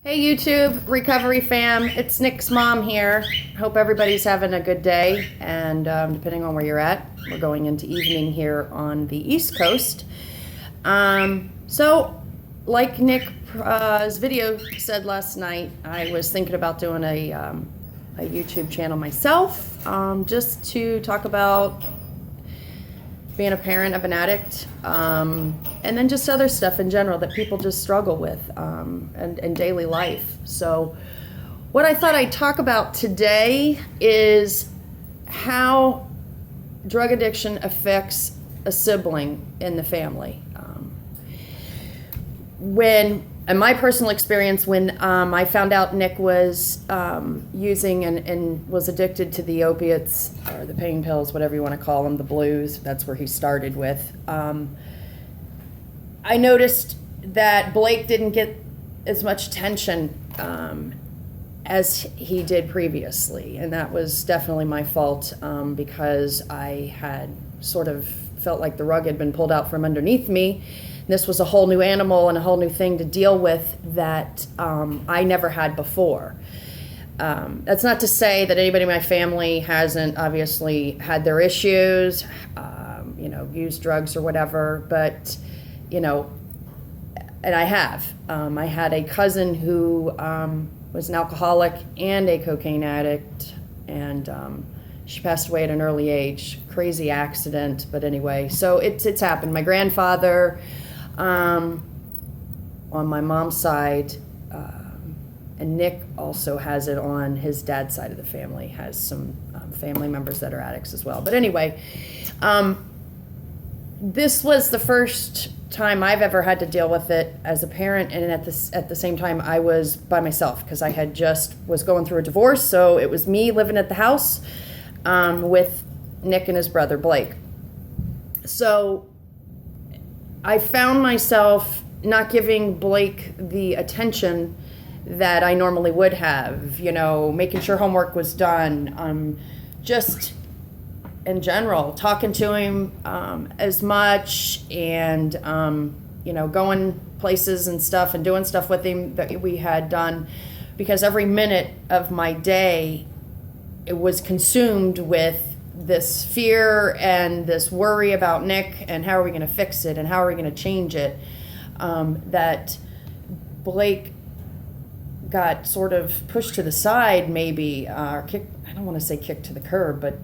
Hey YouTube, Recovery fam, it's Nick's mom here. Hope everybody's having a good day, and depending on where you're at, we're going into evening here on the East Coast. So, like Nick's video said last night, I was thinking about doing a YouTube channel myself, just to talk about being a parent of an addict, and then just other stuff in general that people just struggle with in daily life. So what I thought I'd talk about today is how drug addiction affects a sibling in the family. In my personal experience, when I found out Nick was using and was addicted to the opiates or the pain pills, whatever you want to call them, the blues, that's where he started with. I noticed that Blake didn't get as much attention as he did previously, and that was definitely my fault, because I had sort of felt like the rug had been pulled out from underneath me. This was a whole new animal and a whole new thing to deal with that I never had before. That's not to say that anybody in my family hasn't obviously had their issues, used drugs or whatever, but, and I have. I had a cousin who was an alcoholic and a cocaine addict, and she passed away at an early age. Crazy accident, but anyway, so it's happened. My grandfather, on my mom's side, and Nick also has it on his dad's side of the family, has some family members that are addicts as well. But anyway, this was the first time I've ever had to deal with it as a parent, and at the same time I was by myself because I had just was going through a divorce, so it was me living at the house with Nick and his brother Blake. So I found myself not giving Blake the attention that I normally would have, making sure homework was done, just in general, talking to him as much, and, going places and stuff and doing stuff with him that we had done, because every minute of my day, it was consumed with this fear and this worry about Nick and how are we going to fix it and how are we going to change it, that Blake got sort of pushed to the side, maybe, or kicked, I don't want to say kicked to the curb, but,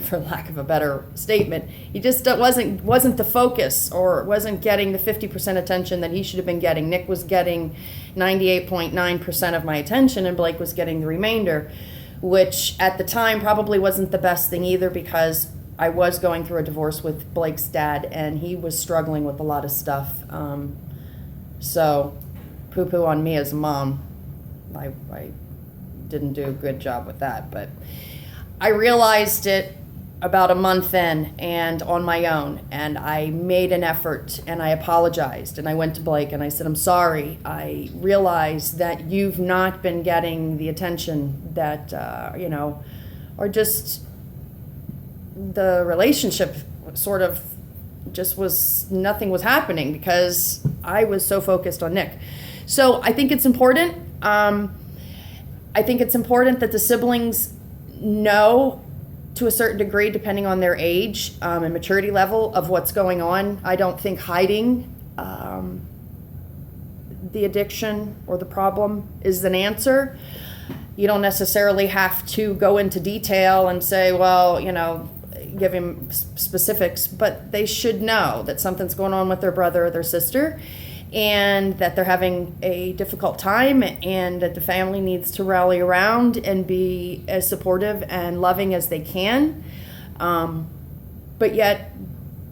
for lack of a better statement, he just wasn't the focus, or wasn't getting the 50% attention that he should have been getting. Nick was getting 98.9% of my attention, and Blake was getting the remainder, which at the time probably wasn't the best thing either, because I was going through a divorce with Blake's dad, and he was struggling with a lot of stuff. So poo-poo on me as a mom. I didn't do a good job with that, but I realized it about a month in and on my own, and I made an effort, and I apologized, and I went to Blake and I said, I'm sorry. I realized that you've not been getting the attention that, or just the relationship sort of just nothing was happening because I was so focused on Nick. So I think it's important. I think it's important that the siblings know, to a certain degree, depending on their age and maturity level, of what's going on. I don't think hiding the addiction or the problem is an answer. You don't necessarily have to go into detail and say, well, give him specifics, but they should know that something's going on with their brother or their sister, and that they're having a difficult time, and that the family needs to rally around and be as supportive and loving as they can. But yet,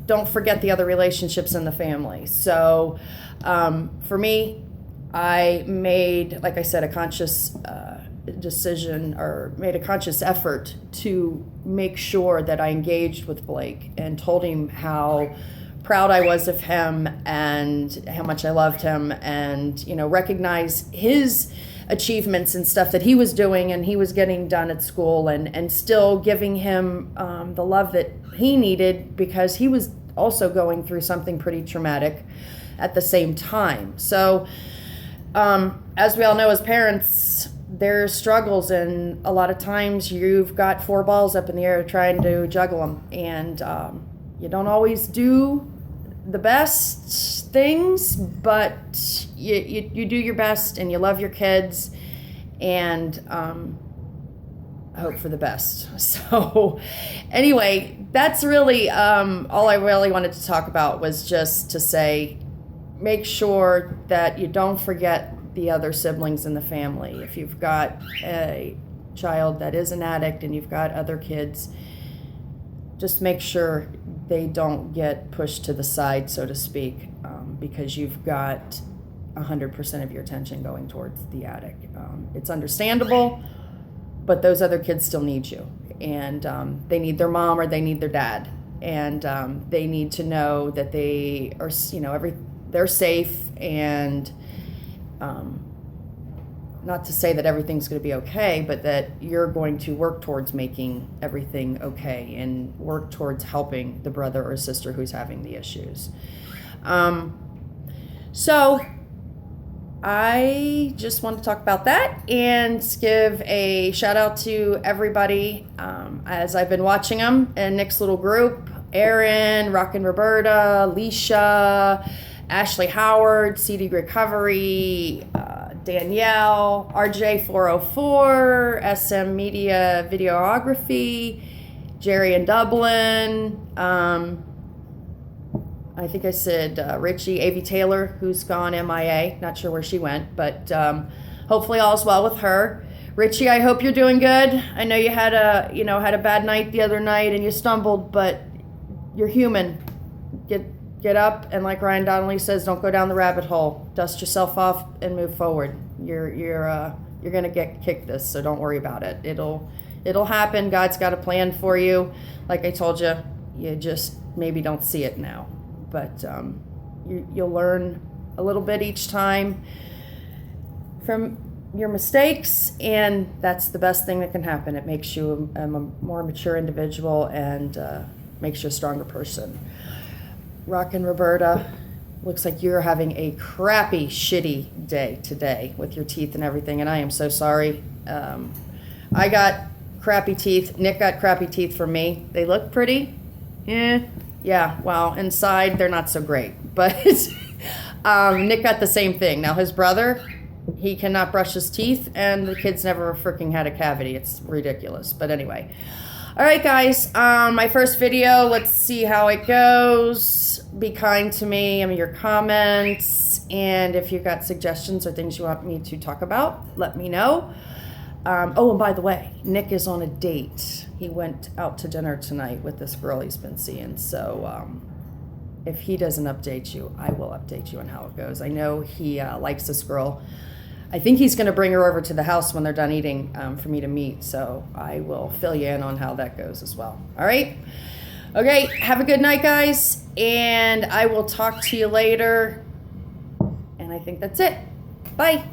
don't forget the other relationships in the family. So for me, I made, like I said, a conscious decision, or made a conscious effort to make sure that I engaged with Blake and told him how proud I was of him and how much I loved him, and recognize his achievements and stuff that he was doing and he was getting done at school, and still giving him the love that he needed, because he was also going through something pretty traumatic at the same time. So As we all know as parents, there's struggles, and a lot of times you've got four balls up in the air trying to juggle them, and you don't always do the best things, but you do your best, and you love your kids, and hope for the best. So anyway, that's really all I really wanted to talk about, was just to say, make sure that you don't forget the other siblings in the family. If you've got a child that is an addict and you've got other kids, just make sure they don't get pushed to the side, so to speak, because you've got 100% of your attention going towards the addict. It's understandable, but those other kids still need you, and they need their mom or they need their dad, and they need to know that they are, they're safe, and not to say that everything's going to be okay, but that you're going to work towards making everything okay and work towards helping the brother or sister who's having the issues. So I just want to talk about that and give a shout out to everybody as I've been watching them in Nick's little group: Aaron, Rockin' Roberta, Leisha, Ashley Howard, CD Recovery, Danielle, RJ404, SM Media Videography, Jerry in Dublin, I think I said Richie, AV Taylor, who's gone MIA. Not sure where she went, but hopefully all's well with her. Richie, I hope you're doing good. I know you had a bad night the other night and you stumbled, but you're human. Get up, and like Ryan Donnelly says, don't go down the rabbit hole. Dust yourself off and move forward. You're gonna kick this, so don't worry about it. It'll happen. God's got a plan for you. Like I told you, you just maybe don't see it now, but you'll learn a little bit each time from your mistakes, and that's the best thing that can happen. It makes you a more mature individual and makes you a stronger person. Rockin' Roberta, looks like you're having a crappy, shitty day today with your teeth and everything, and I am so sorry. I got crappy teeth. Nick got crappy teeth from me. They look pretty. Yeah, well, inside they're not so great. But Nick got the same thing. Now his brother, he cannot brush his teeth, and the kid's never freaking had a cavity. It's ridiculous. But anyway. All right, guys, my first video, let's see how it goes. Be kind to me, your comments, and if you've got suggestions or things you want me to talk about, let me know. Oh, and by the way, Nick is on a date. He went out to dinner tonight with this girl he's been seeing, so if he doesn't update you, I will update you on how it goes. I know he likes this girl. I think he's going to bring her over to the house when they're done eating for me to meet, so I will fill you in on how that goes as well. All right? Okay, have a good night, guys, and I will talk to you later, and I think that's it. Bye.